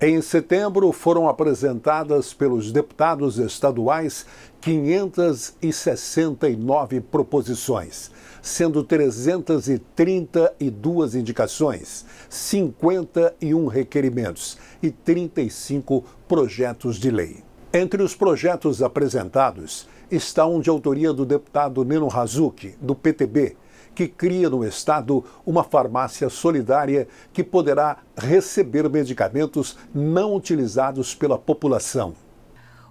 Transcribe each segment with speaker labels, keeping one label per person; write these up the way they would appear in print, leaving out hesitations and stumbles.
Speaker 1: Em setembro, foram apresentadas pelos deputados estaduais 569 proposições, sendo 332 indicações, 51 requerimentos e 35 projetos de lei. Entre os projetos apresentados está um de autoria do deputado Neno Razucchi, do PTB, que cria no Estado uma farmácia solidária que poderá receber medicamentos não utilizados pela população.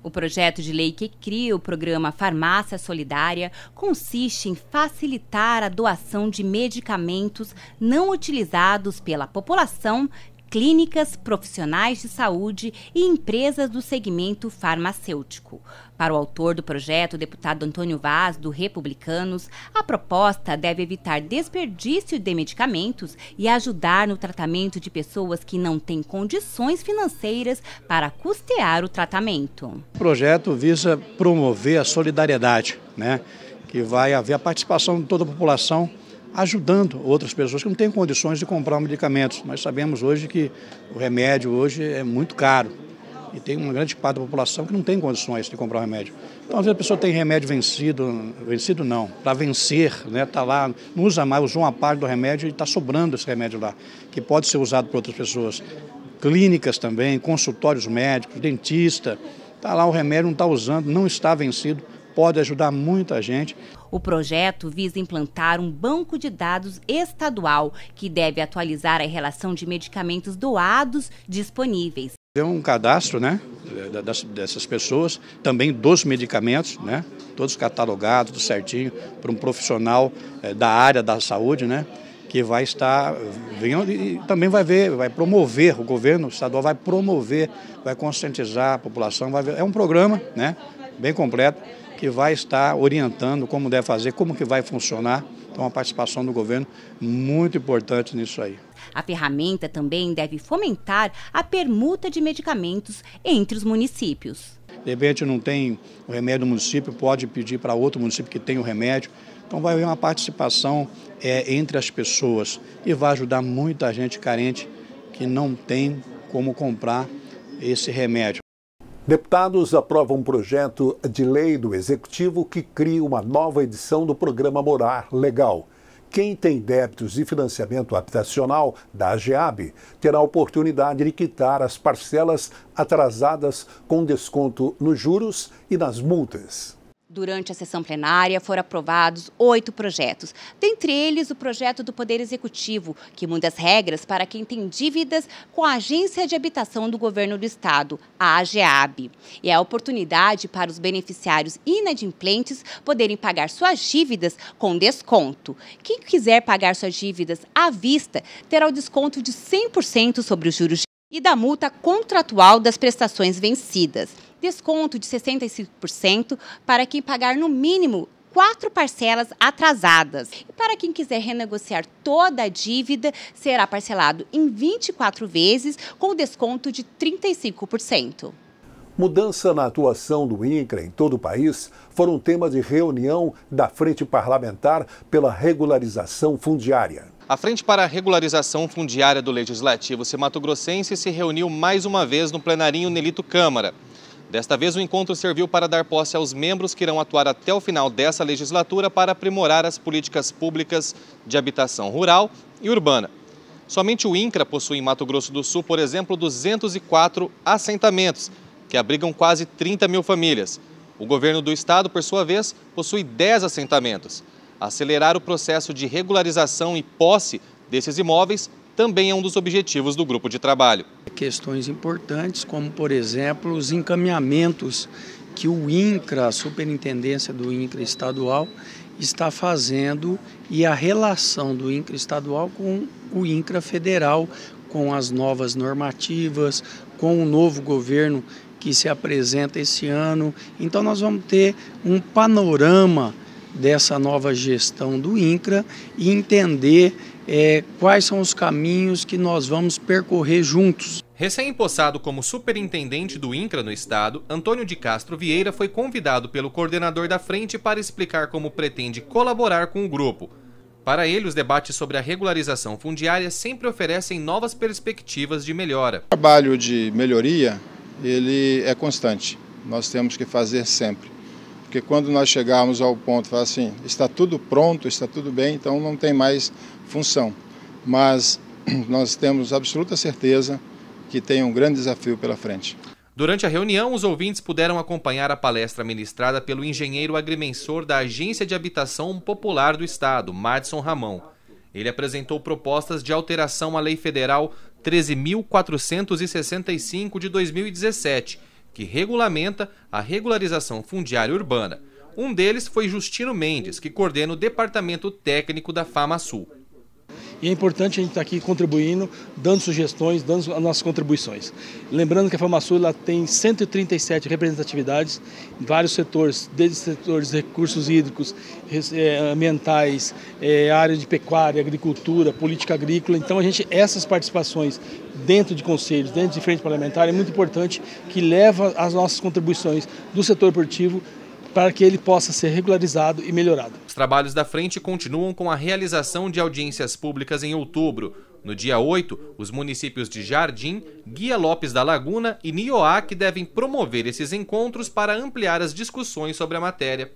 Speaker 2: O projeto de lei que cria o programa Farmácia Solidária consiste em facilitar a doação de medicamentos não utilizados pela população, clínicas, profissionais de saúde e empresas do segmento farmacêutico. Para o autor do projeto, o deputado Antônio Vaz, do Republicanos, a proposta deve evitar desperdício de medicamentos e ajudar no tratamento de pessoas que não têm condições financeiras para custear o tratamento.
Speaker 3: O projeto visa promover a solidariedade, que vai haver a participação de toda a população, ajudando outras pessoas que não têm condições de comprar medicamentos. Nós sabemos hoje que o remédio hoje é muito caro e tem uma grande parte da população que não tem condições de comprar o remédio. Então, às vezes a pessoa tem remédio vencido não, para vencer, está lá, não usa mais, usou uma parte do remédio e está sobrando esse remédio lá, que pode ser usado por outras pessoas. Clínicas também, consultórios médicos, dentista, está lá o remédio, não está usando, não está vencido, pode ajudar muita gente.
Speaker 2: O projeto visa implantar um banco de dados estadual que deve atualizar a relação de medicamentos doados disponíveis.
Speaker 3: É um cadastro, dessas pessoas, também dos medicamentos, todos catalogados, tudo certinho, para um profissional da área da saúde, que vai estar vendo e também vai promover, o governo estadual vai promover, vai conscientizar a população, é um programa, bem completo, que vai estar orientando como deve fazer, como que vai funcionar. Então, a participação do governo muito importante nisso aí.
Speaker 2: A ferramenta também deve fomentar a permuta de medicamentos entre os municípios.
Speaker 3: De repente não tem o remédio no município, pode pedir para outro município que tem o remédio. Então vai haver uma participação entre as pessoas e vai ajudar muita gente carente que não tem como comprar esse remédio.
Speaker 1: Deputados aprovam um projeto de lei do Executivo que cria uma nova edição do programa Morar Legal. Quem tem débitos de financiamento habitacional da AGEAB terá a oportunidade de quitar as parcelas atrasadas com desconto nos juros e nas multas.
Speaker 2: Durante a sessão plenária foram aprovados 8 projetos, dentre eles o projeto do Poder Executivo, que muda as regras para quem tem dívidas com a Agência de Habitação do Governo do Estado, a AGEAB. E é a oportunidade para os beneficiários inadimplentes poderem pagar suas dívidas com desconto. Quem quiser pagar suas dívidas à vista terá o desconto de 100% sobre os juros e da multa contratual das prestações vencidas. Desconto de 65% para quem pagar no mínimo 4 parcelas atrasadas. E para quem quiser renegociar toda a dívida, será parcelado em 24 vezes com desconto de 35%.
Speaker 1: Mudança na atuação do INCRA em todo o país foram tema de reunião da Frente Parlamentar pela Regularização Fundiária.
Speaker 4: A Frente para a Regularização Fundiária do Legislativo Mato-Grossense se reuniu mais uma vez no plenarinho Nelito Câmara. Desta vez, o encontro serviu para dar posse aos membros que irão atuar até o final dessa legislatura para aprimorar as políticas públicas de habitação rural e urbana. Somente o INCRA possui em Mato Grosso do Sul, por exemplo, 204 assentamentos, que abrigam quase 30 mil famílias. O governo do estado, por sua vez, possui 10 assentamentos. Acelerar o processo de regularização e posse desses imóveis também é um dos objetivos do grupo de trabalho.
Speaker 5: Questões importantes, como, por exemplo, os encaminhamentos que o INCRA, a Superintendência do INCRA estadual, está fazendo e a relação do INCRA estadual com o INCRA federal, com as novas normativas, com o novo governo que se apresenta esse ano. Então, nós vamos ter um panorama dessa nova gestão do INCRA e entender quais são os caminhos que nós vamos percorrer juntos.
Speaker 4: Recém-empossado como superintendente do INCRA no estado, Antônio de Castro Vieira foi convidado pelo coordenador da frente para explicar como pretende colaborar com o grupo. Para ele, os debates sobre a regularização fundiária sempre oferecem novas perspectivas de melhora.
Speaker 6: O trabalho de melhoria, ele é constante. Nós temos que fazer sempre. Porque quando nós chegarmos ao ponto de falar assim, está tudo pronto, está tudo bem, então não tem mais função. Mas nós temos absoluta certeza que tem um grande desafio pela frente.
Speaker 4: Durante a reunião, os ouvintes puderam acompanhar a palestra ministrada pelo engenheiro agrimensor da Agência de Habitação Popular do Estado, Madson Ramon. Ele apresentou propostas de alteração à Lei Federal 13.465 de 2017, que regulamenta a regularização fundiária urbana. Um deles foi Justino Mendes, que coordena o Departamento Técnico da FamaSul.
Speaker 7: E é importante a gente estar aqui contribuindo, dando sugestões, dando as nossas contribuições. Lembrando que a FamaSul ela tem 137 representatividades em vários setores, desde setores de recursos hídricos, ambientais, área de pecuária, agricultura, política agrícola. Então essas participações dentro de conselhos, dentro de frente parlamentar, é muito importante que leva as nossas contribuições do setor produtivo para que ele possa ser regularizado e melhorado.
Speaker 4: Os trabalhos da frente continuam com a realização de audiências públicas em outubro. No dia 8, os municípios de Jardim, Guia Lopes da Laguna e Nioaque devem promover esses encontros para ampliar as discussões sobre a matéria.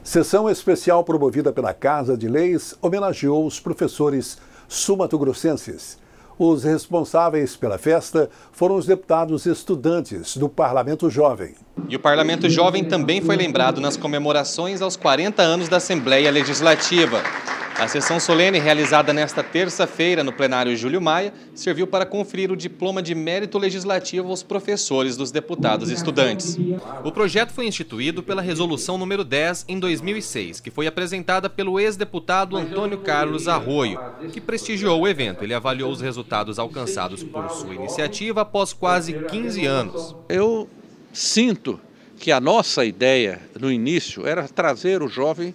Speaker 1: Sessão especial promovida pela Casa de Leis homenageou os professores sul-mato-grossenses. Os responsáveis pela festa foram os deputados estudantes do Parlamento Jovem.
Speaker 4: E o Parlamento Jovem também foi lembrado nas comemorações aos 40 anos da Assembleia Legislativa. A sessão solene, realizada nesta terça-feira no plenário Júlio Maia, serviu para conferir o diploma de mérito legislativo aos professores dos deputados estudantes. O projeto foi instituído pela Resolução número 10 em 2006, que foi apresentada pelo ex-deputado Antônio Carlos Arroio, que prestigiou o evento. Ele avaliou os resultados alcançados por sua iniciativa após quase 15 anos.
Speaker 8: Eu sinto que a nossa ideia no início era trazer o jovem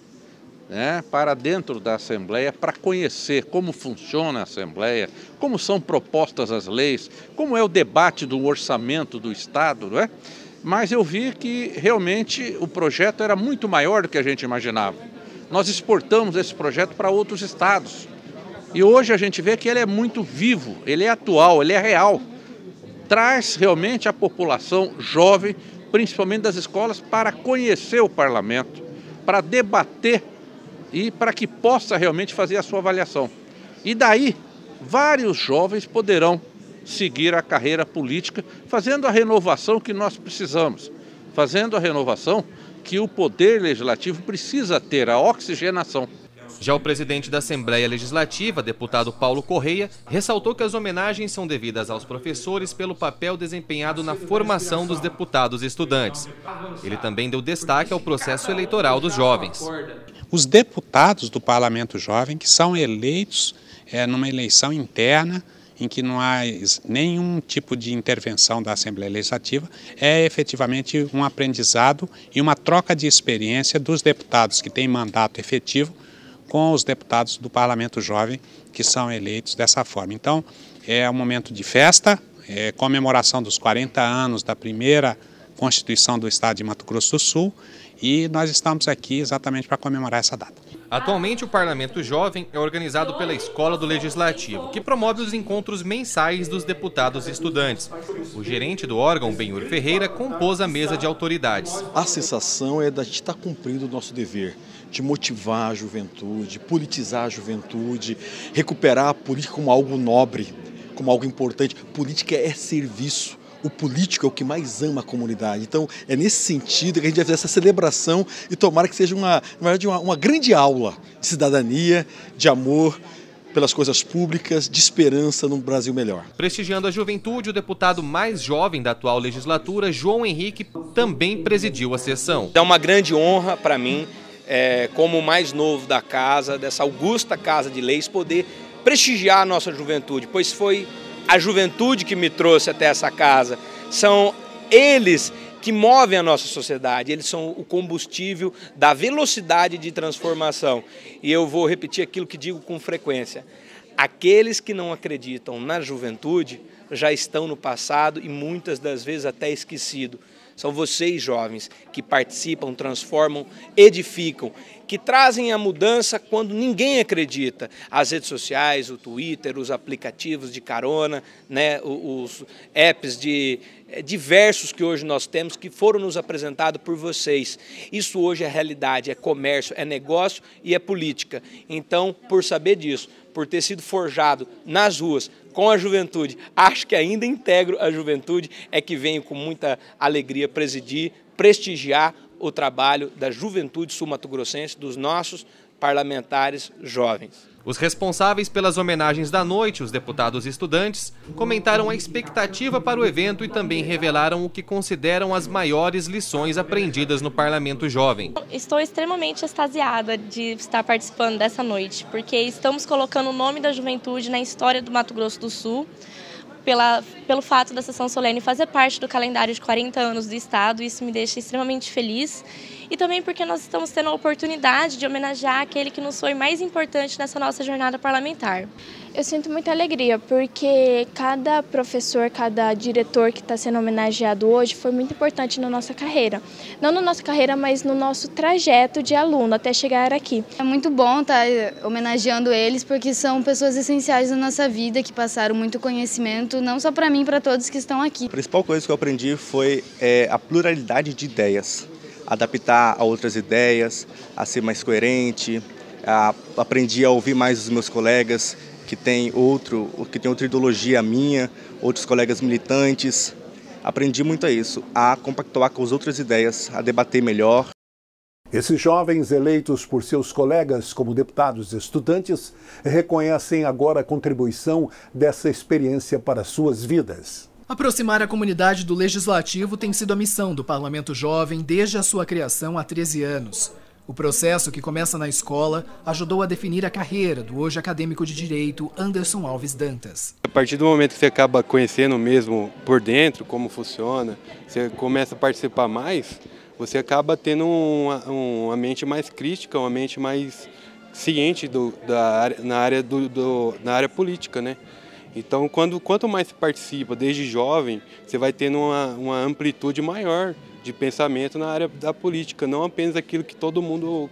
Speaker 8: para dentro da Assembleia para conhecer como funciona a Assembleia, como são propostas as leis, como é o debate do orçamento do Estado, não é? Mas eu vi que realmente o projeto era muito maior do que a gente imaginava. Nós exportamos esse projeto para outros estados e hoje a gente vê que ele é muito vivo, ele é atual, ele é real. Traz realmente a população jovem, principalmente das escolas, para conhecer o parlamento, para debater e para que possa realmente fazer a sua avaliação. E daí, vários jovens poderão seguir a carreira política, fazendo a renovação que nós precisamos, fazendo a renovação que o Poder Legislativo precisa ter, a oxigenação.
Speaker 4: Já o presidente da Assembleia Legislativa, deputado Paulo Correia, ressaltou que as homenagens são devidas aos professores pelo papel desempenhado na formação dos deputados estudantes. Ele também deu destaque ao processo eleitoral dos jovens.
Speaker 9: Os deputados do Parlamento Jovem, que são eleitos numa eleição interna, em que não há nenhum tipo de intervenção da Assembleia Legislativa, é efetivamente um aprendizado e uma troca de experiência dos deputados que têm mandato efetivo com os deputados do Parlamento Jovem que são eleitos dessa forma. Então, é um momento de festa, comemoração dos 40 anos da primeira Constituição do Estado de Mato Grosso do Sul, e nós estamos aqui exatamente para comemorar essa data.
Speaker 4: Atualmente, o Parlamento Jovem é organizado pela Escola do Legislativo, que promove os encontros mensais dos deputados estudantes. O gerente do órgão, Benhur Ferreira, compôs a mesa de autoridades.
Speaker 10: A sensação é da gente estar cumprindo o nosso dever, de motivar a juventude, politizar a juventude, recuperar a política como algo nobre, como algo importante. Política é serviço. O político é o que mais ama a comunidade. Então, é nesse sentido que a gente vai fazer essa celebração e tomara que seja, na verdade, uma grande aula de cidadania, de amor pelas coisas públicas, de esperança num Brasil melhor.
Speaker 4: Prestigiando a juventude, o deputado mais jovem da atual legislatura, João Henrique, também presidiu a sessão.
Speaker 11: É uma grande honra para mim, como o mais novo da casa, dessa augusta Casa de Leis, poder prestigiar a nossa juventude, pois foi a juventude que me trouxe até essa casa. São eles que movem a nossa sociedade, eles são o combustível da velocidade de transformação. E eu vou repetir aquilo que digo com frequência. Aqueles que não acreditam na juventude já estão no passado e muitas das vezes até esquecido. São vocês, jovens, que participam, transformam, edificam, que trazem a mudança quando ninguém acredita. As redes sociais, o Twitter, os aplicativos de carona, né, os apps diversos que hoje nós temos, que foram nos apresentados por vocês. Isso hoje é realidade, é comércio, é negócio e é política. Então, por saber disso, por ter sido forjado nas ruas com a juventude, acho que ainda integro a juventude, é que venho com muita alegria presidir, prestigiar o trabalho da juventude sul-mato-grossense, dos nossos parlamentares jovens.
Speaker 4: Os responsáveis pelas homenagens da noite, os deputados e estudantes, comentaram a expectativa para o evento e também revelaram o que consideram as maiores lições aprendidas no Parlamento Jovem.
Speaker 12: Estou extremamente extasiada de estar participando dessa noite, porque estamos colocando o nome da juventude na história do Mato Grosso do Sul, pelo fato da sessão solene fazer parte do calendário de 40 anos do Estado. Isso me deixa extremamente feliz. E também porque nós estamos tendo a oportunidade de homenagear aquele que nos foi mais importante nessa nossa jornada parlamentar.
Speaker 13: Eu sinto muita alegria, porque cada professor, cada diretor que está sendo homenageado hoje foi muito importante na nossa carreira. Não na nossa carreira, mas no nosso trajeto de aluno até chegar aqui.
Speaker 14: É muito bom estar homenageando eles, porque são pessoas essenciais na nossa vida, que passaram muito conhecimento, não só para mim, para todos que estão aqui.
Speaker 15: A principal coisa que eu aprendi foi a pluralidade de ideias. Adaptar a outras ideias, a ser mais coerente, aprendi a ouvir mais os meus colegas que tem outra ideologia minha, outros colegas militantes. Aprendi muito a isso, a compactuar com as outras ideias, a debater melhor.
Speaker 1: Esses jovens eleitos por seus colegas como deputados e estudantes reconhecem agora a contribuição dessa experiência para suas vidas.
Speaker 16: Aproximar a comunidade do Legislativo tem sido a missão do Parlamento Jovem desde a sua criação há 13 anos. O processo, que começa na escola, ajudou a definir a carreira do hoje acadêmico de Direito Anderson Alves Dantas.
Speaker 17: A partir do momento que você acaba conhecendo mesmo por dentro como funciona, você começa a participar mais, você acaba tendo uma mente mais crítica, uma mente mais ciente na área política, né? Então, quanto mais você participa desde jovem, você vai tendo uma amplitude maior de pensamento na área da política, não apenas aquilo que todo mundo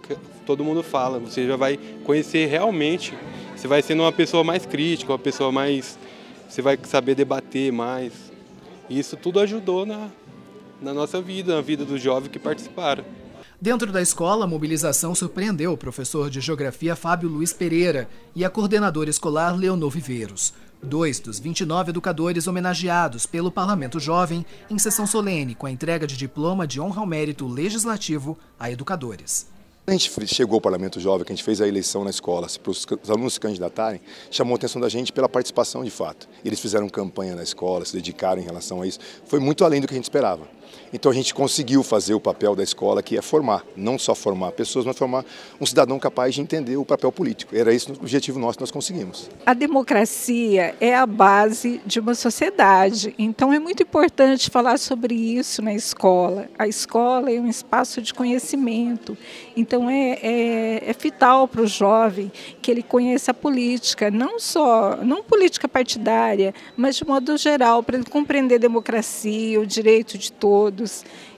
Speaker 17: fala. Você já vai conhecer realmente, você vai sendo uma pessoa mais crítica, uma pessoa mais... Você vai saber debater mais. E isso tudo ajudou na nossa vida, na vida dos jovens que participaram.
Speaker 16: Dentro da escola, a mobilização surpreendeu o professor de Geografia Fábio Luiz Pereira e a coordenadora escolar Leonor Viveiros. 2 dos 29 educadores homenageados pelo Parlamento Jovem em sessão solene com a entrega de diploma de honra ao mérito legislativo a educadores.
Speaker 18: Quando a gente chegou ao Parlamento Jovem, que a gente fez a eleição na escola, para os alunos se candidatarem, chamou a atenção da gente pela participação de fato. Eles fizeram campanha na escola, se dedicaram em relação a isso. Foi muito além do que a gente esperava. Então a gente conseguiu fazer o papel da escola, que é formar, não só formar pessoas, mas formar um cidadão capaz de entender o papel político. Era esse o objetivo nosso que nós conseguimos.
Speaker 19: A democracia é a base de uma sociedade, então é muito importante falar sobre isso na escola. A escola é um espaço de conhecimento, então é vital para o jovem que ele conheça a política, não política partidária, mas de modo geral, para ele compreender a democracia, o direito de todos.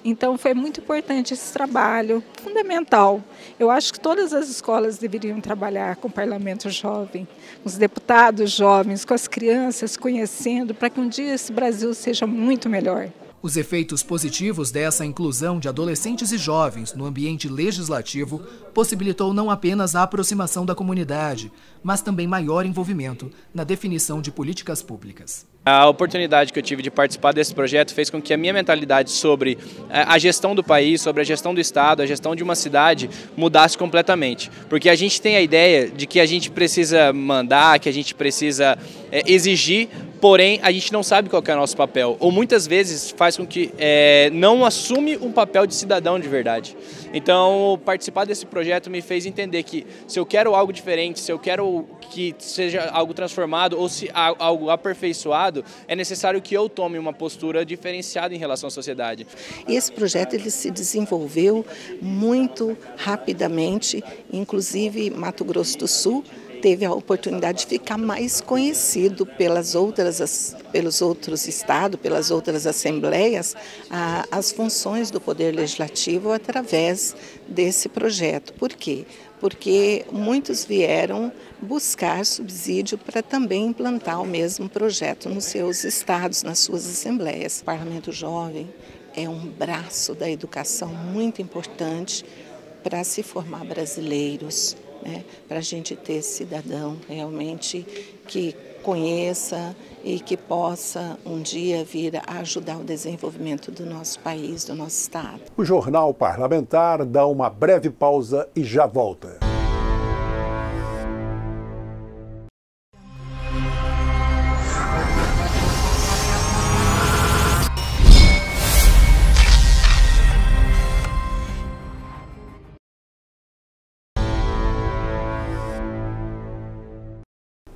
Speaker 19: Então foi muito importante esse trabalho, fundamental. Eu acho que todas as escolas deveriam trabalhar com o Parlamento Jovem, os deputados jovens, com as crianças, conhecendo, para que um dia esse Brasil seja muito melhor.
Speaker 16: Os efeitos positivos dessa inclusão de adolescentes e jovens no ambiente legislativo possibilitou não apenas a aproximação da comunidade, mas também maior envolvimento na definição de políticas públicas.
Speaker 20: A oportunidade que eu tive de participar desse projeto fez com que a minha mentalidade sobre a gestão do país, sobre a gestão do Estado, a gestão de uma cidade mudasse completamente. Porque a gente tem a ideia de que a gente precisa mandar, que a gente precisa exigir, porém a gente não sabe qual que é o nosso papel. Ou muitas vezes faz com que não assume um papel de cidadão de verdade. Então participar desse projeto me fez entender que se eu quero algo diferente, se eu quero que seja algo transformado ou se algo aperfeiçoado, é necessário que eu tome uma postura diferenciada em relação à sociedade.
Speaker 21: Esse projeto ele se desenvolveu muito rapidamente, inclusive Mato Grosso do Sul teve a oportunidade de ficar mais conhecido pelos outros estados, pelas outras assembleias, as funções do Poder Legislativo através desse projeto. Por quê? Porque muitos vieram buscar subsídio para também implantar o mesmo projeto nos seus estados, nas suas assembleias. O Parlamento Jovem é um braço da educação muito importante para se formar brasileiros, né? Para a gente ter cidadão realmente que conheça e que possa um dia vir a ajudar o desenvolvimento do nosso país, do nosso estado.
Speaker 1: O Jornal Parlamentar dá uma breve pausa e já volta.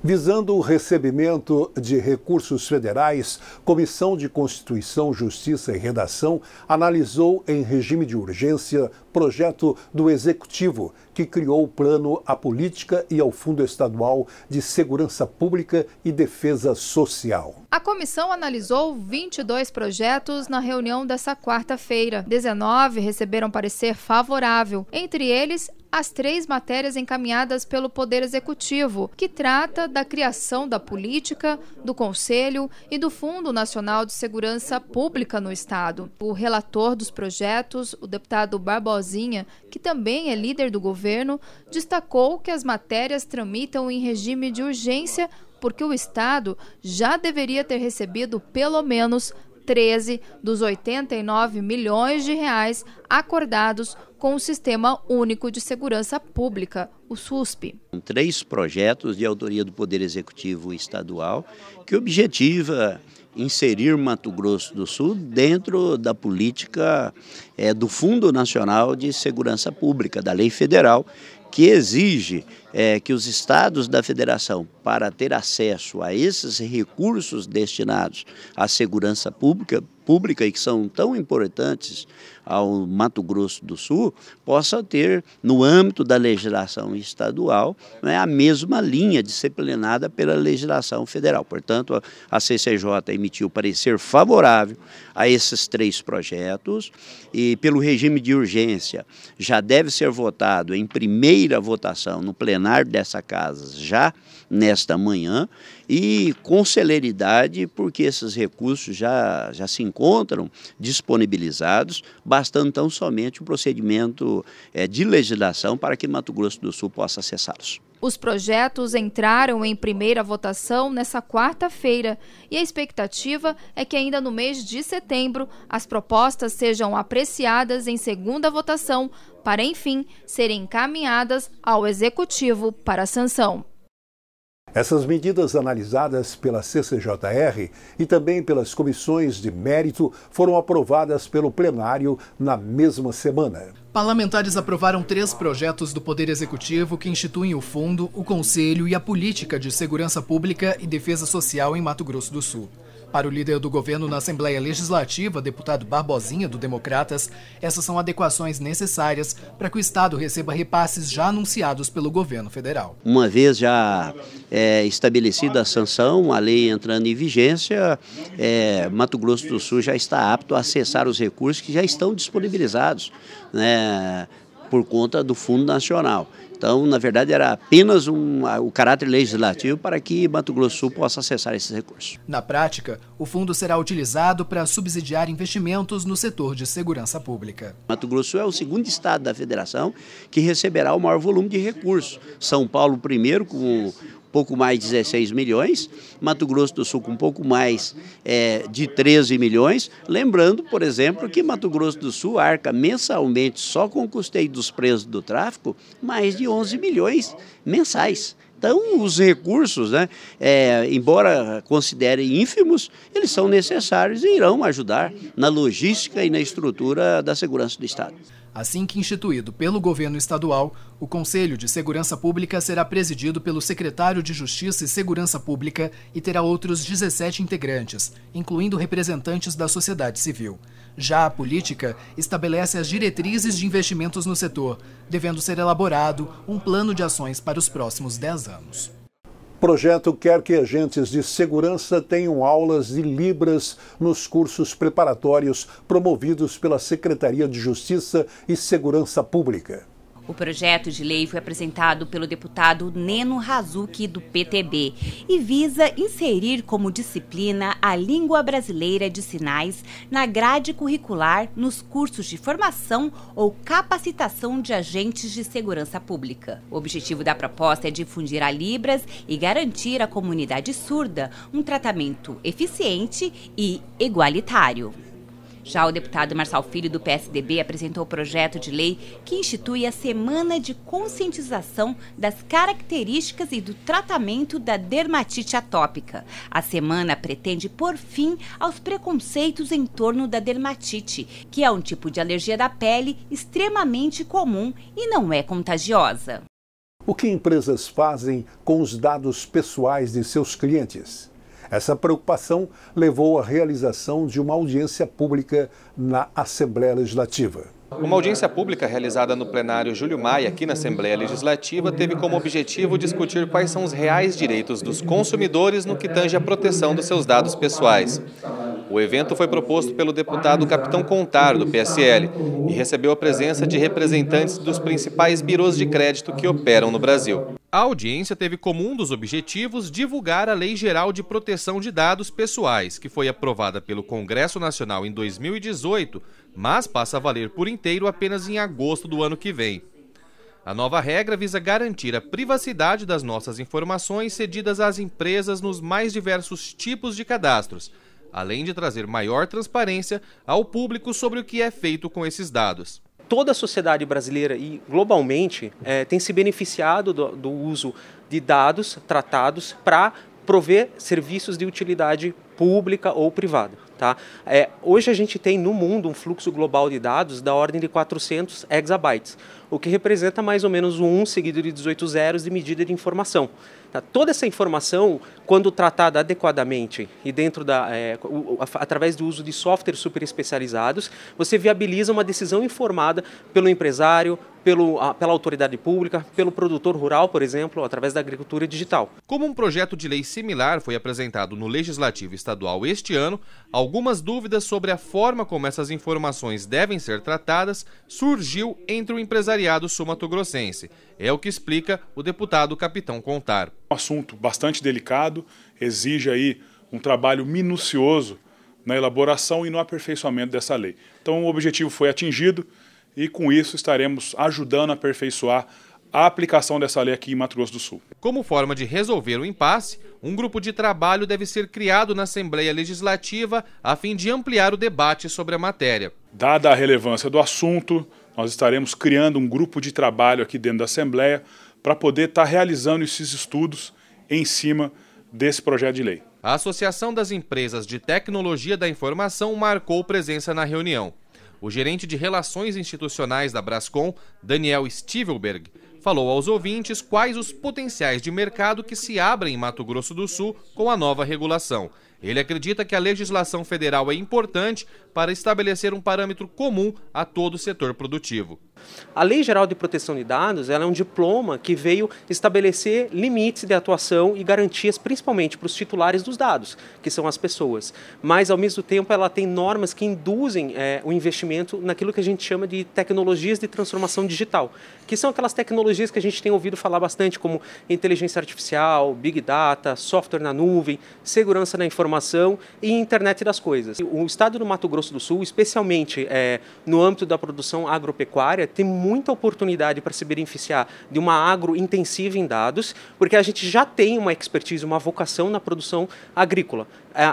Speaker 1: Visando o recebimento de recursos federais, Comissão de Constituição, Justiça e Redação analisou em regime de urgência projeto do Executivo, que criou o Plano à Política e ao Fundo Estadual de Segurança Pública e Defesa Social.
Speaker 3: A comissão analisou 22 projetos na reunião dessa quarta-feira. 19 receberam parecer favorável, entre eles as 3 matérias encaminhadas pelo Poder Executivo, que trata da criação da política, do Conselho e do Fundo Nacional de Segurança Pública no Estado. O relator dos projetos, o deputado Barbosinha, que também é líder do governo, destacou que as matérias tramitam em regime de urgência porque o Estado já deveria ter recebido pelo menos 13 dos 89 milhões de reais acordados com o Sistema Único de Segurança Pública, o SUSP.
Speaker 22: 3 projetos de autoria do Poder Executivo Estadual que objetiva inserir Mato Grosso do Sul dentro da política do Fundo Nacional de Segurança Pública, da Lei Federal, que exige que os estados da federação, para ter acesso a esses recursos destinados à segurança pública e que são tão importantes ao Mato Grosso do Sul, possa ter, no âmbito da legislação estadual, a mesma linha disciplinada pela legislação federal. Portanto, a CCJ emitiu parecer favorável a esses 3 projetos e, pelo regime de urgência, já deve ser votado em primeira votação no plenário dessa casa já nesta manhã e com celeridade, porque esses recursos já se encontram disponibilizados, bastando tão somente o procedimento de legislação para que Mato Grosso do Sul possa acessá-los.
Speaker 3: Os projetos entraram em primeira votação nessa quarta-feira e a expectativa é que ainda no mês de setembro as propostas sejam apreciadas em segunda votação para, enfim, serem encaminhadas ao Executivo para sanção.
Speaker 1: Essas medidas analisadas pela CCJR e também pelas comissões de mérito foram aprovadas pelo plenário na mesma semana.
Speaker 16: Parlamentares aprovaram 3 projetos do Poder Executivo que instituem o Fundo, o Conselho e a Política de Segurança Pública e Defesa Social em Mato Grosso do Sul. Para o líder do governo na Assembleia Legislativa, deputado Barbosinha, do Democratas, essas são adequações necessárias para que o Estado receba repasses já anunciados pelo governo federal.
Speaker 22: Uma vez já estabelecida a sanção, a lei entrando em vigência, Mato Grosso do Sul já está apto a acessar os recursos que já estão disponibilizados, né, por conta do Fundo Nacional. Então, na verdade, era apenas o caráter legislativo para que Mato Grosso do Sul possa acessar esses recursos.
Speaker 16: Na prática, o fundo será utilizado para subsidiar investimentos no setor de segurança pública.
Speaker 22: Mato Grosso do Sul é o segundo estado da federação que receberá o maior volume de recursos. São Paulo primeiro, com pouco mais de 16 milhões, Mato Grosso do Sul com um pouco mais de 13 milhões. Lembrando, por exemplo, que Mato Grosso do Sul arca mensalmente, só com o custeio dos presos do tráfico, mais de 11 milhões mensais. Então, os recursos, né, embora considerem ínfimos, eles são necessários e irão ajudar na logística e na estrutura da segurança do Estado.
Speaker 16: Assim que instituído pelo governo estadual, o Conselho de Segurança Pública será presidido pelo secretário de Justiça e Segurança Pública e terá outros 17 integrantes, incluindo representantes da sociedade civil. Já a política estabelece as diretrizes de investimentos no setor, devendo ser elaborado um plano de ações para os próximos 10 anos.
Speaker 1: O projeto quer que agentes de segurança tenham aulas de Libras nos cursos preparatórios promovidos pela Secretaria de Justiça e Segurança Pública.
Speaker 2: O projeto de lei foi apresentado pelo deputado Neno Razuki, do PTB, e visa inserir como disciplina a língua brasileira de sinais na grade curricular nos cursos de formação ou capacitação de agentes de segurança pública. O objetivo da proposta é difundir a Libras e garantir à comunidade surda um tratamento eficiente e igualitário. Já o deputado Marçal Filho, do PSDB, apresentou o projeto de lei que institui a Semana de Conscientização das Características e do Tratamento da Dermatite Atópica. A semana pretende pôr fim aos preconceitos em torno da dermatite, que é um tipo de alergia da pele extremamente comum e não é contagiosa.
Speaker 1: O que empresas fazem com os dados pessoais de seus clientes? Essa preocupação levou à realização de uma audiência pública na Assembleia Legislativa.
Speaker 4: Uma audiência pública realizada no plenário Júlio Maia, aqui na Assembleia Legislativa, teve como objetivo discutir quais são os reais direitos dos consumidores no que tange à proteção dos seus dados pessoais. O evento foi proposto pelo deputado Capitão Contar, do PSL, e recebeu a presença de representantes dos principais birôs de crédito que operam no Brasil. A audiência teve como um dos objetivos divulgar a Lei Geral de Proteção de Dados Pessoais, que foi aprovada pelo Congresso Nacional em 2018, mas passa a valer por inteiro apenas em agosto do ano que vem. A nova regra visa garantir a privacidade das nossas informações cedidas às empresas nos mais diversos tipos de cadastros, além de trazer maior transparência ao público sobre o que é feito com esses dados.
Speaker 5: Toda a sociedade brasileira e globalmente tem se beneficiado do uso de dados tratados para prover serviços de utilidade pública ou privada. Tá? Hoje a gente tem no mundo um fluxo global de dados da ordem de 400 exabytes, o que representa mais ou menos um 1 seguido de 18 zeros de medida de informação. Tá? Toda essa informação, quando tratada adequadamente e através do uso de softwares super especializados, você viabiliza uma decisão informada pelo empresário, pela autoridade pública, pelo produtor rural, por exemplo, através da agricultura digital.
Speaker 4: Como um projeto de lei similar foi apresentado no Legislativo Estadual este ano, algumas dúvidas sobre a forma como essas informações devem ser tratadas surgiu entre o empresariado sul-mato-grossense. É o que explica o deputado Capitão Contar.
Speaker 23: Um assunto bastante delicado, exige aí um trabalho minucioso na elaboração e no aperfeiçoamento dessa lei. Então o objetivo foi atingido e com isso estaremos ajudando a aperfeiçoar a aplicação dessa lei aqui em Mato Grosso do Sul.
Speaker 4: Como forma de resolver o impasse, um grupo de trabalho deve ser criado na Assembleia Legislativa a fim de ampliar o debate sobre a matéria.
Speaker 23: Dada a relevância do assunto, nós estaremos criando um grupo de trabalho aqui dentro da Assembleia para poder estar realizando esses estudos em cima desse projeto de lei.
Speaker 4: A Associação das Empresas de Tecnologia da Informação marcou presença na reunião. O gerente de Relações Institucionais da Brascom, Daniel Stivelberg, falou aos ouvintes quais os potenciais de mercado que se abrem em Mato Grosso do Sul com a nova regulação. Ele acredita que a legislação federal é importante para estabelecer um parâmetro comum a todo o setor produtivo.
Speaker 5: A Lei Geral de Proteção de Dados ela é um diploma que veio estabelecer limites de atuação e garantias principalmente para os titulares dos dados, que são as pessoas. Mas, ao mesmo tempo, ela tem normas que induzem o investimento naquilo que a gente chama de tecnologias de transformação digital, que são aquelas tecnologias que a gente tem ouvido falar bastante, como inteligência artificial, big data, software na nuvem, segurança na informação e internet das coisas. O estado do Mato Grosso do Sul, especialmente no âmbito da produção agropecuária, tem muita oportunidade para se beneficiar de uma agrointensiva em dados, porque a gente já tem uma expertise, uma vocação na produção agrícola.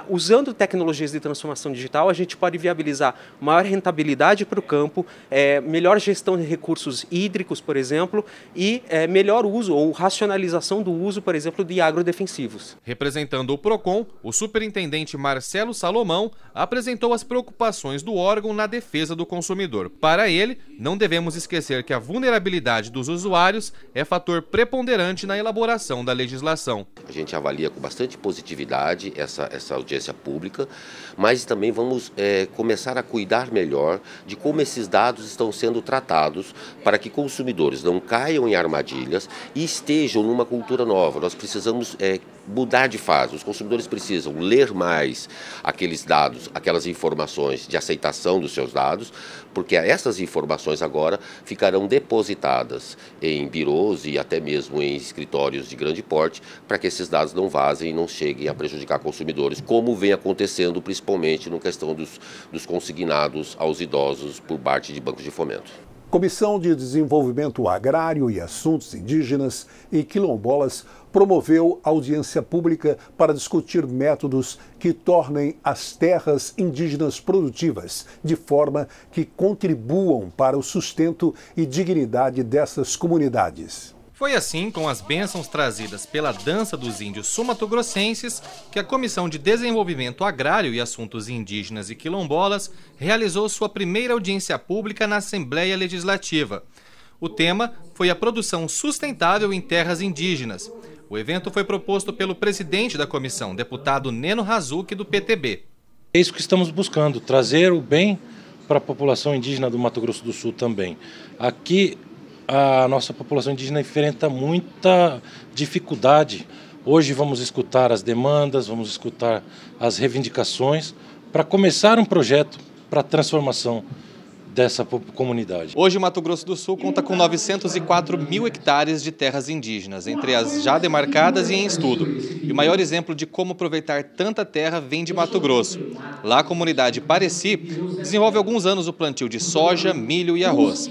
Speaker 5: Usando tecnologias de transformação digital, a gente pode viabilizar maior rentabilidade para o campo, melhor gestão de recursos hídricos, por exemplo, e melhor uso ou racionalização do uso, por exemplo, de agrodefensivos.
Speaker 4: Representando o PROCON, o superintendente Marcelo Salomão apresentou as preocupações do órgão na defesa do consumidor. Para ele, não devemos esquecer que a vulnerabilidade dos usuários é fator preponderante na elaboração da legislação.
Speaker 6: A gente avalia com bastante positividade essa audiência pública, mas também vamos começar a cuidar melhor de como esses dados estão sendo tratados para que consumidores não caiam em armadilhas e estejam numa cultura nova. Nós precisamos mudar de fase. Os consumidores precisam ler mais aqueles dados, aquelas informações de aceitação dos seus dados, porque essas informações agora ficarão depositadas em birôs e até mesmo em escritórios de grande porte, para que esses dados não vazem e não cheguem a prejudicar consumidores, como vem acontecendo principalmente na questão dos consignados aos idosos por parte de bancos de fomento.
Speaker 1: Comissão de Desenvolvimento Agrário e Assuntos Indígenas e Quilombolas promoveu audiência pública para discutir métodos que tornem as terras indígenas produtivas, de forma que contribuam para o sustento e dignidade dessas comunidades.
Speaker 4: Foi assim, com as bênçãos trazidas pela dança dos índios sumatogrossenses, que a Comissão de Desenvolvimento Agrário e Assuntos Indígenas e Quilombolas realizou sua primeira audiência pública na Assembleia Legislativa. O tema foi a produção sustentável em terras indígenas. O evento foi proposto pelo presidente da comissão, deputado Neno Hazuki, do PTB.
Speaker 7: É isso que estamos buscando, trazer o bem para a população indígena do Mato Grosso do Sul também. Aqui, a nossa população indígena enfrenta muita dificuldade. Hoje vamos escutar as demandas, vamos escutar as reivindicações para começar um projeto para a transformação dessa comunidade.
Speaker 4: Hoje, Mato Grosso do Sul conta com 904 mil hectares de terras indígenas, entre as já demarcadas e em estudo. E o maior exemplo de como aproveitar tanta terra vem de Mato Grosso. Lá, a comunidade Pareci desenvolve há alguns anos o plantio de soja, milho e arroz.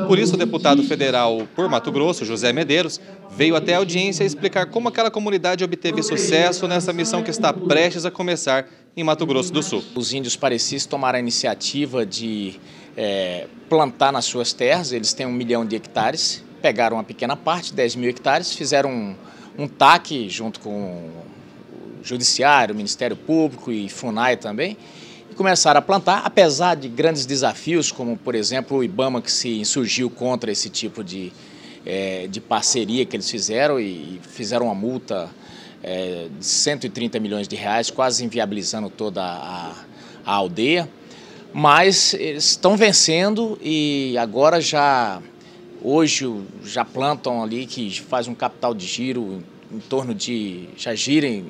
Speaker 4: Por isso, o deputado federal por Mato Grosso, José Medeiros, veio até a audiência explicar como aquela comunidade obteve sucesso nessa missão que está prestes a começar em Mato Grosso do Sul.
Speaker 8: Os índios parecis tomaram a iniciativa de plantar nas suas terras. Eles têm 1 milhão de hectares, pegaram uma pequena parte, 10 mil hectares, fizeram um TAC junto com o Judiciário, o Ministério Público e FUNAI também, e começaram a plantar, apesar de grandes desafios, como, por exemplo, o IBAMA, que se insurgiu contra esse tipo de parceria que eles fizeram e fizeram uma multa de 130 milhões de reais, quase inviabilizando toda a aldeia. Mas eles estão vencendo e agora hoje já plantam ali, que faz um capital de giro já gira em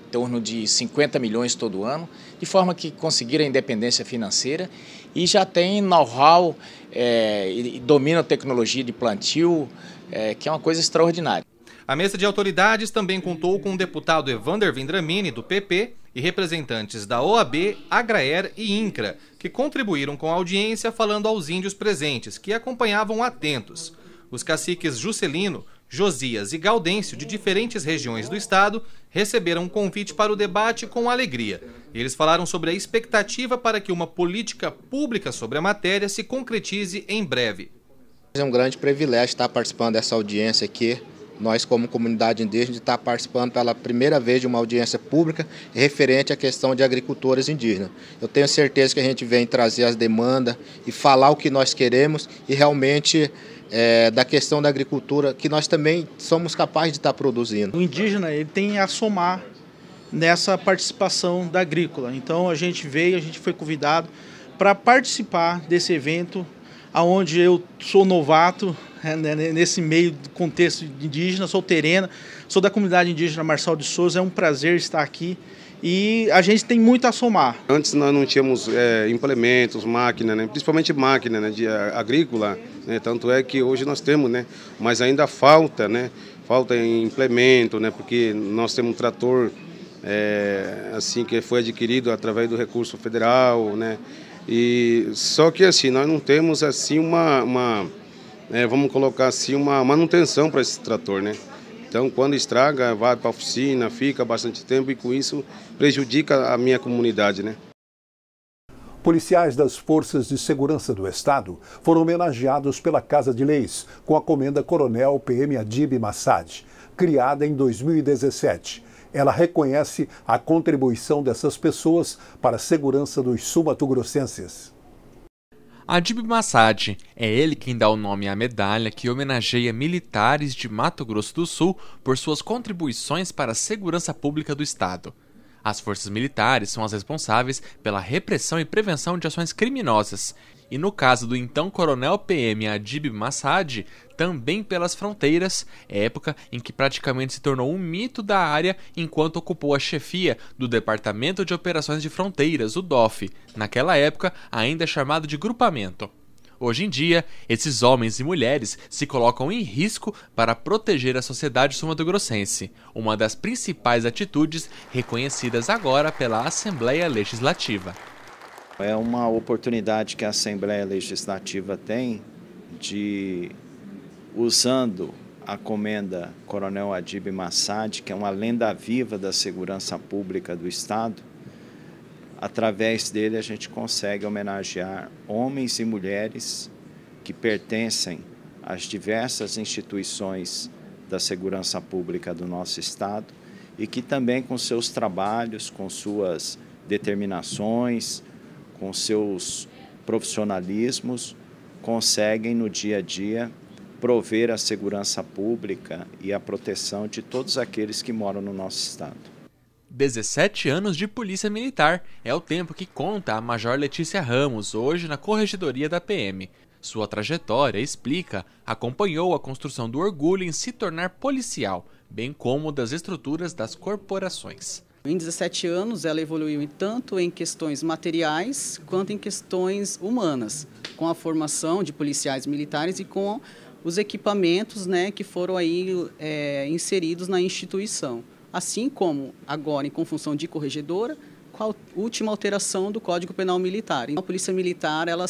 Speaker 8: torno de 50 milhões todo ano, de forma que conseguiram a independência financeira e já tem know-how e dominam a tecnologia de plantio, que é uma coisa extraordinária.
Speaker 4: A mesa de autoridades também contou com o deputado Evander Vindramini, do PP, e representantes da OAB, Agraer e INCRA, que contribuíram com a audiência falando aos índios presentes, que acompanhavam atentos. Os caciques Juscelino, Josias e Gaudêncio, de diferentes regiões do estado, receberam um convite para o debate com alegria. Eles falaram sobre a expectativa para que uma política pública sobre a matéria se concretize em breve.
Speaker 24: É um grande privilégio estar participando dessa audiência aqui. Nós, como comunidade indígena, está participando pela primeira vez de uma audiência pública referente à questão de agricultores indígenas. Eu tenho certeza que a gente vem trazer as demandas e falar o que nós queremos e realmente da questão da agricultura, que nós também somos capazes de estar produzindo.
Speaker 25: O indígena ele tem a somar nessa participação da agrícola. Então a gente foi convidado para participar desse evento, onde eu sou novato, nesse meio de contexto indígena, sou terena, sou da comunidade indígena Marçal de Souza, é um prazer estar aqui e a gente tem muito a somar.
Speaker 26: Antes nós não tínhamos implementos, máquina, principalmente máquina de agrícola, tanto é que hoje nós temos, mas ainda falta, falta em implemento, porque nós temos um trator assim, que foi adquirido através do recurso federal, e só que assim, nós não temos assim vamos colocar assim uma manutenção para esse trator, Então, quando estraga, vai para a oficina, fica bastante tempo e com isso prejudica a minha comunidade, né?
Speaker 1: Policiais das Forças de Segurança do Estado foram homenageados pela Casa de Leis com a comenda Coronel PM Adib Massad, criada em 2017. Ela reconhece a contribuição dessas pessoas para a segurança dos sul-mato-grossenses.
Speaker 9: Adib Massad é ele quem dá o nome à medalha que homenageia militares de Mato Grosso do Sul por suas contribuições para a segurança pública do Estado. As forças militares são as responsáveis pela repressão e prevenção de ações criminosas, e no caso do então coronel PM Adib Massad, também pelas fronteiras, época em que praticamente se tornou um mito da área enquanto ocupou a chefia do Departamento de Operações de Fronteiras, o DOF, naquela época ainda chamado de grupamento. Hoje em dia, esses homens e mulheres se colocam em risco para proteger a sociedade sul-mato-grossense, uma das principais atitudes reconhecidas agora pela Assembleia Legislativa.
Speaker 10: É uma oportunidade que a Assembleia Legislativa tem de, usando a comenda Coronel Adib Massad, que é uma lenda viva da segurança pública do Estado, através dele a gente consegue homenagear homens e mulheres que pertencem às diversas instituições da segurança pública do nosso Estado e que também com seus trabalhos, com suas determinações, com seus profissionalismos, conseguem no dia a dia prover a segurança pública e a proteção de todos aqueles que moram no nosso Estado.
Speaker 9: 17 anos de polícia militar é o tempo que conta a Major Letícia Ramos, hoje na Corregedoria da PM. Sua trajetória, explica, acompanhou a construção do orgulho em se tornar policial, bem como das estruturas das corporações.
Speaker 11: Em 17 anos, ela evoluiu tanto em questões materiais quanto em questões humanas, com a formação de policiais militares e com os equipamentos, né, que foram aí inseridos na instituição. Assim como agora com função de corregedora, com a última alteração do Código Penal Militar. Então, a Polícia Militar, ela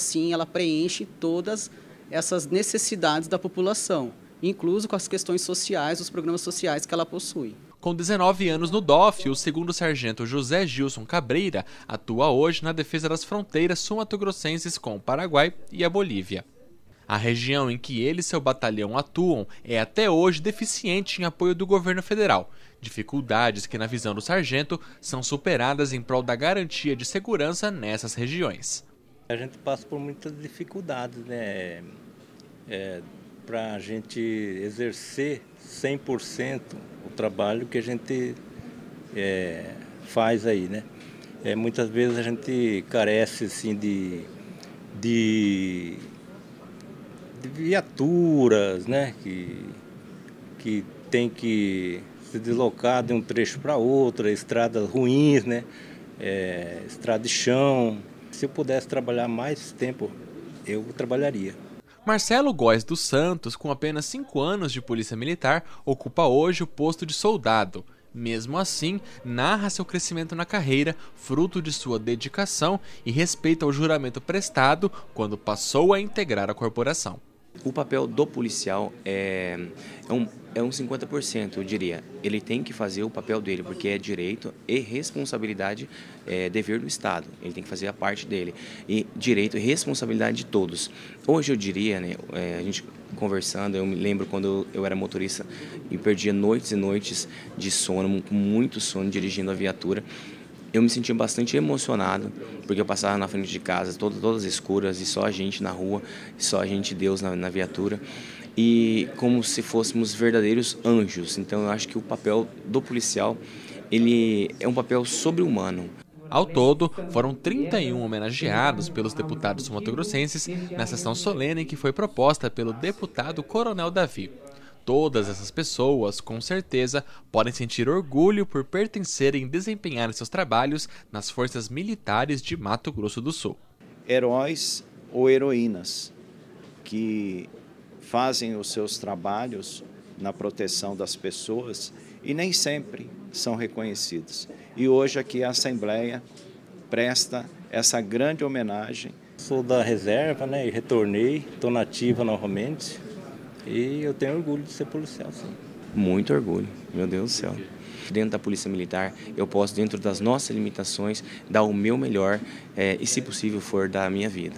Speaker 11: preenche todas essas necessidades da população, incluso com as questões sociais, os programas sociais que ela possui.
Speaker 9: Com 19 anos no DOF, o segundo sargento José Gilson Cabreira atua hoje na defesa das fronteiras sul-mato-grossenses com o Paraguai e a Bolívia. A região em que ele e seu batalhão atuam é até hoje deficiente em apoio do governo federal, dificuldades que, na visão do sargento, são superadas em prol da garantia de segurança nessas regiões.
Speaker 12: A gente passa por muitas dificuldades, né? Para a gente exercer 100% o trabalho que a gente faz aí, né? Muitas vezes a gente carece assim, de viaturas, né? Que tem que se deslocar de um trecho para outro, estradas ruins, né? Estrada de chão. Se eu pudesse trabalhar mais tempo, eu trabalharia.
Speaker 9: Marcelo Góes dos Santos, com apenas 5 anos de polícia militar, ocupa hoje o posto de soldado. Mesmo assim, narra seu crescimento na carreira, fruto de sua dedicação e respeito ao juramento prestado quando passou a integrar a corporação.
Speaker 13: O papel do policial é um 50%, eu diria. Ele tem que fazer o papel dele, porque é direito e responsabilidade, dever do Estado. Ele tem que fazer a parte dele. E direito e responsabilidade de todos. Hoje eu diria, né, a gente conversando, eu me lembro quando eu era motorista e perdia noites e noites de sono, com muito sono, dirigindo a viatura. Eu me sentia bastante emocionado, porque eu passava na frente de casa, todas escuras, e só a gente na rua, só a gente, Deus, na viatura, e como se fôssemos verdadeiros anjos. Então eu acho que o papel do policial, ele é um papel sobre-humano.
Speaker 9: Ao todo, foram 31 homenageados pelos deputados sul-mato-grossenses na sessão solene que foi proposta pelo deputado Coronel Davi. Todas essas pessoas, com certeza, podem sentir orgulho por pertencerem e desempenhar seus trabalhos nas forças militares de Mato Grosso do Sul.
Speaker 10: Heróis ou heroínas que fazem os seus trabalhos na proteção das pessoas e nem sempre são reconhecidos. E hoje aqui a Assembleia presta essa grande homenagem.
Speaker 12: Sou da reserva, né, e retornei, estou na ativa novamente. E eu tenho orgulho de ser policial, sim.
Speaker 13: Muito orgulho, meu Deus do céu. Dentro da Polícia Militar, eu posso, dentro das nossas limitações, dar o meu melhor e, se possível, for dar a minha vida.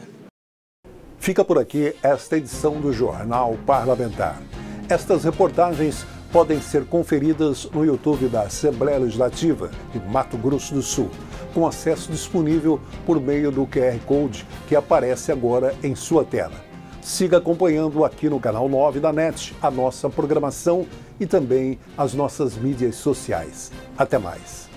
Speaker 1: Fica por aqui esta edição do Jornal Parlamentar. Estas reportagens podem ser conferidas no YouTube da Assembleia Legislativa de Mato Grosso do Sul, com acesso disponível por meio do QR Code que aparece agora em sua tela. Siga acompanhando aqui no canal 9 da NET a nossa programação e também as nossas mídias sociais. Até mais!